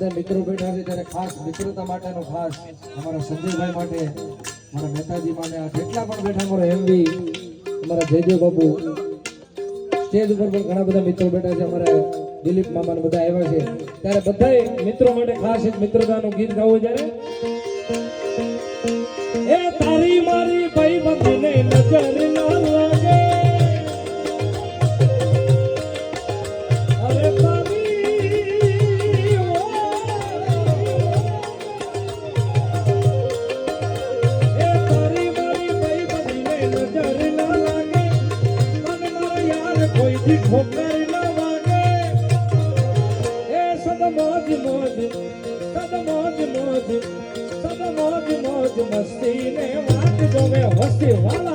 બધા મિત્રો બેઠા છે ત્યારે ખાસ મિત્રતા માટેનો ખાસ અમારા સંજયભાઈ માટે, મારા મહેતાજી માટે, આ જેટલા પણ બેઠા અમારો એમવી, અમારા જયદેવ બાપુ, સ્ટેજ ઉપર પણ ઘણા બધા મિત્રો બેઠા છે, અમારા દિલીપ મામા બધા આવ્યા છે, ત્યારે બધા મિત્રો માટે ખાસ એક મિત્રતાનું ગીત ગાવું જ્યારે એ તારી મારી ભાઈ બંધને નજર ના લાગે, અરે તારી એ તારી મારી ભાઈ બંધને નજર ના લાગે, અને મારા યાર કોઈથી ઠોકર ના વાગે, એ સદમોજ મોજ સદમોજ મોજ સદમોજ મોજ મસ્તી ને વાત જોવે વસ્તી વાલા